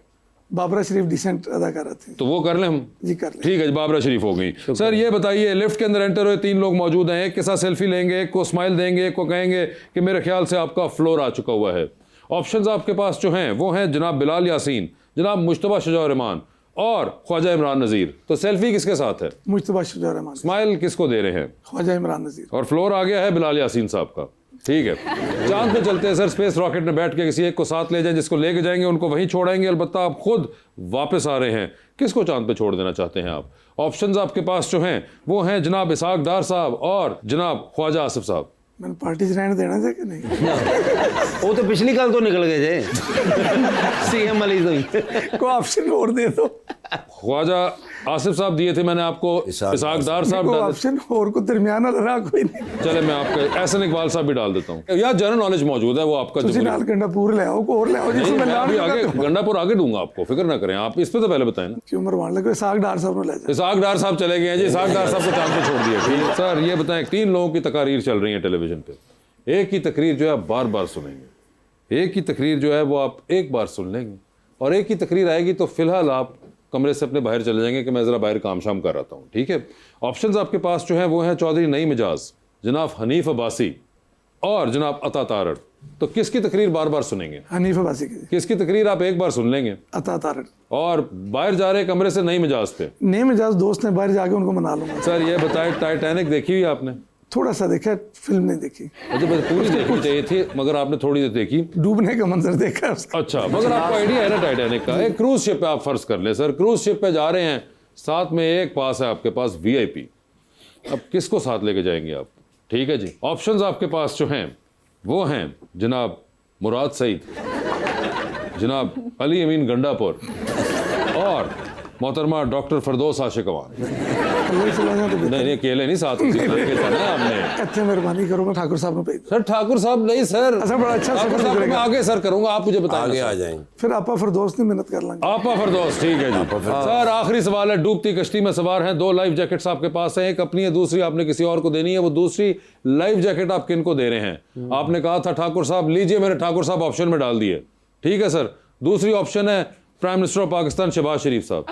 Speaker 4: बाबरा शरीफ डिसेंट अदाकारा थी।
Speaker 1: तो वो कर लें हम?
Speaker 4: जी कर लें।
Speaker 1: ठीक है जी, बाबरा शरीफ हो गई। सर ये बताइए, लिफ्ट के अंदर एंटर हुए 3 लोग मौजूद हैं, एक के साथ सेल्फी लेंगे, एक को स्माइल देंगे, एक को कहेंगे कि मेरे ख्याल से आपका फ्लोर आ चुका हुआ है। ऑप्शंस आपके पास जो हैं वो हैं जनाब बिलाल यासीन, जनाब मुश्तबा शुजा रहमान और ख्वाजा इमरान नज़ीर। तो सेल्फी किसके साथ है?
Speaker 4: मुश्तबा शुजा रहमान।
Speaker 1: स्माइल किसको दे रहे हैं?
Speaker 4: ख्वाजा इमरान नज़ीर।
Speaker 1: और फ्लोर आ गया है बिलाल यासीन साहब का। ठीक है, चांद पे चलते हैं सर। स्पेस रॉकेट में बैठ के किसी एक को साथ ले जाएं, जिसको लेके जाएंगे उनको वहीं छोड़ेंगे, अलबत्ता आप खुद वापस आ रहे हैं। किसको चांद पे छोड़ देना चाहते हैं आप? ऑप्शंस आपके पास जो हैं वो हैं जनाब इसहाक डार साहब और जनाब ख्वाजा आसिफ साहब।
Speaker 4: मैंने पार्टी च रहने देना था कि नहीं?
Speaker 3: वो तो पिछली कल तो निकल गए थे सीएम वाली तो
Speaker 4: को ऑप्शन और दे दो।
Speaker 1: ख्वाजा आसिफ साहब दिए थे मैंने आपको, इसहाक डार साहब
Speaker 4: को
Speaker 1: डाल
Speaker 4: ऑप्शन और को दरमियान रहा कोई नहीं।
Speaker 1: चले मैं आपके एहसन इकबाल साहब भी डाल देता हूँ। यार जनरल नॉलेज मौजूद है वो आपका।
Speaker 4: तुझे नाल गंडापुर ले आओ को और ले आओ जिसमें
Speaker 1: नहीं, मैं अभी
Speaker 4: लाल
Speaker 1: आगे गंडापुर आगे दूंगा आपको, फिक्र ना करें आप। इस पे तो पहले बताएं ना।
Speaker 4: क्यों मरवान लगे? इसहाक डार साहब ने ले जाए।
Speaker 1: इसहाक डार साहब चले गए हैं जी, इसहाक डार साहब को चांद पे छोड़ दिया। ठीक है सर, ये बताएं 3 लोगों की तकारीर चल रही है टेलीविजन पे। एक ही तकरीर जो है आप बार बार सुनेंगे, एक ही तकरीर जो है वो आप एक बार सुन लेंगे, और एक ही तकरीर आएगी तो फिलहाल आप कमरे से अपने बाहर चले जाएंगे कि मैं ज़रा बाहर काम शाम कर रहा हूँ। ठीक है, ऑप्शंस आपके पास जो हैं वो हैं चौधरी नई मिजाज, जनाब हनीफ अब्बासी और जनाब अता तारड़। तो किसकी तकरीर बार बार सुनेंगे?
Speaker 4: हनीफ अब्बासी की।
Speaker 1: किसकी तकरीर आप एक बार सुन लेंगे?
Speaker 4: अता तारड़।
Speaker 1: और बाहर जा रहे कमरे से नई मिजाज पे?
Speaker 4: नई मिजाज दोस्त ने, बाहर जाके उनको मना लूंगा।
Speaker 1: सर ये बताए टाइटैनिक देखी हुई आपने?
Speaker 4: थोड़ा सा देखा, फिल्म नहीं देखी।
Speaker 1: अच्छा, बस पूरी देखनी चाहिए थी मगर आपने थोड़ी देखी।
Speaker 4: डूबने का मंजर देखा उसका।
Speaker 1: अच्छा, मगर आपको आइडिया है ना टाइटैनिक का? एक क्रूज शिप पे आप फर्ज कर ले सर, क्रूज शिप पे जा रहे हैं, साथ में एक पास है आपके पास VIP। अब किसको साथ लेके जाएंगे आप? ठीक है जी, ऑप्शंस आपके पास जो हैं वो हैं जनाब मुराद सईद, जनाब अली अमीन गंडापुर और मोहतरमा डॉक्टर फरदौस आशिक अवान। नहीं अकेले नहीं, साथ लेके जाना है आपने।
Speaker 4: अच्छे मेहरबानी करो, मैं ठाकुर साहब ने भेज।
Speaker 1: सर ठाकुर साहब नहीं सर,
Speaker 4: अच्छा बड़ा अच्छा
Speaker 1: ठाकुर साहब मैं आगे सर करूंगा, आप मुझे बताएं।
Speaker 2: आगे आ जाएंगे
Speaker 4: फिर आपा फरदौस ने मेहनत कर लेंगे।
Speaker 1: आपा फरदौस, ठीक है जी। सर आखिरी सवाल है, डूबती कश्ती में सवार हैं, 2 लाइफ जैकेट्स आपके पास हैं, एक अपनी है, दूसरी आपने किसी और को देनी है। वो दूसरी लाइफ जैकेट आप किन को दे रहे हैं? आपने कहा था ठाकुर साहब लीजिए, मैंने ठाकुर साहब ऑप्शन में डाल दिए। ठीक है सर, दूसरी ऑप्शन है prime minister of Pakistan Shahbaz Sharif साहब।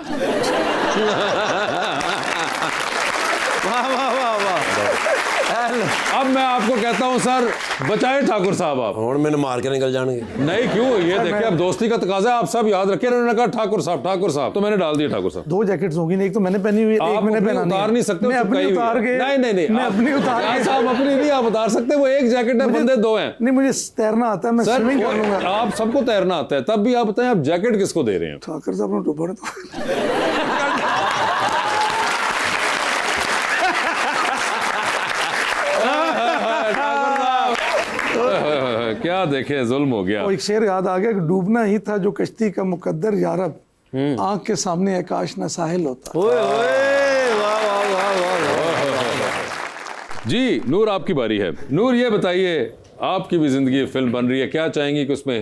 Speaker 1: अब मैं आपको कहता हूं सर, बचाए ठाकुर साहब आप।
Speaker 2: और मैंने मार के निकल जाएंगे।
Speaker 1: नहीं क्यों, ये देखिए अब दोस्ती का तकाजा है, आप सब याद रखें। उन्होंने कहा ठाकुर साहब, तो मैंने डाल दिया ठाकुर साहब।
Speaker 4: 2 जैकेट्स होंगी, एक तो मैंने पहनी हुई है, एक मैंने पहनानी है।
Speaker 1: उतार नहीं सकते,
Speaker 4: मैं अपनी उतार के,
Speaker 1: नहीं
Speaker 4: मैं अपनी उतार के।
Speaker 1: साहब अपनी नहीं आप उतार सकते, वो एक जैकेट है, बंदे 2 हैं।
Speaker 4: नहीं मुझे तैरना आता है, मैं स्विमिंग कर लूंगा।
Speaker 1: आप सबको तैरना आता है, तब भी आप बताएं आप जैकेट किसको दे रहे हैं?
Speaker 4: ठाकुर साहब ने डूबा
Speaker 1: क्या देखे, जुल्म हो गया।
Speaker 4: और एक शेर याद आ गया कि डूबना ही था जो कश्ती का मुकद्दर यारब, आंख के सामने आकाश ना साहिल होता।
Speaker 1: जी नूर आपकी बारी है। नूर ये बताइए, आपकी भी जिंदगी फिल्म बन रही है, क्या चाहेंगी कि उसमें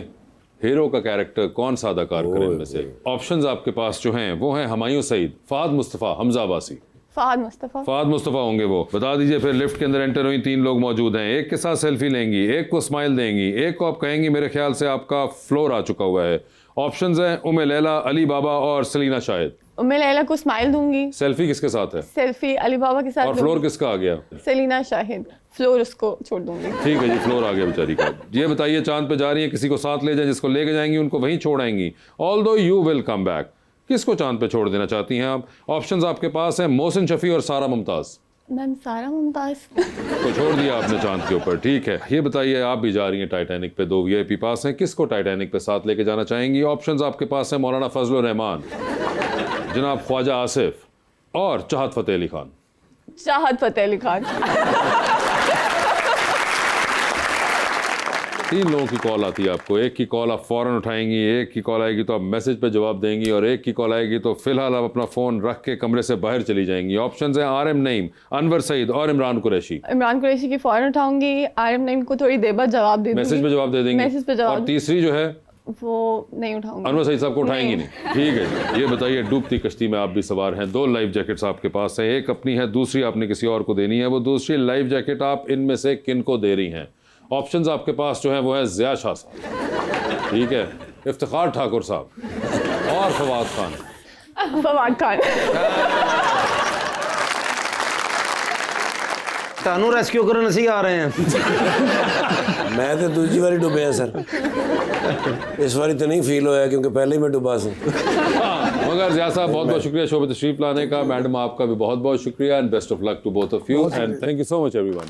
Speaker 1: हीरो का कैरेक्टर कौन सा अदाकार करे इनमें से? ऑप्शंस आपके पास जो हैं वो हैं हुमायूं सईद, फहद मुस्तफ़ा, हमजा अब्बासी।
Speaker 5: फहद मुस्तफ़ा
Speaker 1: होंगे वो, बता दीजिए। फिर लिफ्ट के अंदर एंटर हुई 3 लोग मौजूद हैं, एक के साथ सेल्फी लेंगी, एक को स्माइल देंगी, एक को आप कहेंगी मेरे ख्याल से आपका फ्लोर आ चुका हुआ है। ऑप्शंस हैं उम्मे लैला, अली बाबा और सलीना शाहिद।
Speaker 5: उम्मे लैला को स्माइल दूंगी।
Speaker 1: सेल्फी किसके साथ है?
Speaker 5: सेल्फी अली बाबा के साथ।
Speaker 1: और फ्लोर किसका आ गया?
Speaker 5: सलीना शाहिद। फ्लोर उसको छोड़ दूंगी।
Speaker 1: ठीक है जी, फ्लोर आ गया बेचारी का। ये बताइए, चांद पे जा रही है, किसी को साथ ले जाए, जिसको लेके जाएंगी उनको वहीं छोड़ आएंगी। Although you will come back, किसको चांद पे छोड़ देना चाहती हैं आप? ऑप्शंस आपके पास हैं मोहसिन शफी और सारा मुमताज।
Speaker 5: मैम सारा मुमताज
Speaker 1: को छोड़ दिया आपने चांद के ऊपर। ठीक है, ये बताइए, आप भी जा रही हैं टाइटैनिक पे, 2 VIP पास हैं, किसको टाइटैनिक पे साथ लेके जाना चाहेंगी? ऑप्शंस आपके पास हैं मौलाना फजलुर रहमान, जनाब ख्वाजा आसिफ और चाहत फ़तेह अली खान।
Speaker 5: चाहत फ़तेह अली खान।
Speaker 1: 3 लोगों की कॉल आती है आपको, एक की कॉल आप फ़ौरन उठाएंगी, एक की कॉल आएगी तो आप मैसेज पे जवाब देंगी, और एक की कॉल आएगी तो फिलहाल आप अपना फ़ोन रख के कमरे से बाहर चली जाएंगी। ऑप्शंस हैं RM नईम, अनवर सईद और इमरान कुरैशी।
Speaker 5: इमरान कुरैशी की फ़ौरन उठाऊंगी, RM नईम को थोड़ी देर बाद जवाब दे दूंगी,
Speaker 1: मैसेज पे जवाब दे देंगी।
Speaker 5: मैसेज पे जवाब।
Speaker 1: और तीसरी जो है
Speaker 5: वो नहीं उठाऊंगी।
Speaker 1: अनवर सईद साहब को उठाएंगी नहीं। ठीक है, ये बताइए, डूबती कश्ती में आप भी सवार हैं, 2 लाइफ जैकेट्स आपके पास हैं, एक अपनी है, दूसरी आपने किसी और को देनी है। वो दूसरी लाइफ जैकेट आप इनमें से किन को दे रही हैं? ऑप्शंस आपके पास जो है वो है ज़िया शाह साहब, ठीक है, इफ्तिखार ठाकुर साहब और फवाद खान।
Speaker 5: फवाद खान।
Speaker 3: तानू रेस्क्यू करन असी आ रहे हैं।
Speaker 2: मैं तो दूसरी बारी डुबे हैं सर, इस बारी तो नहीं फील होया क्योंकि पहले ही मैं डुबा सी।
Speaker 1: मगर ज़िया साहब बहुत बहुत शुक्रिया शो पे तशरीफ लाने का। मैडम आपका भी बहुत बहुत शुक्रिया and best of luck to both of you and thank you so much everyone.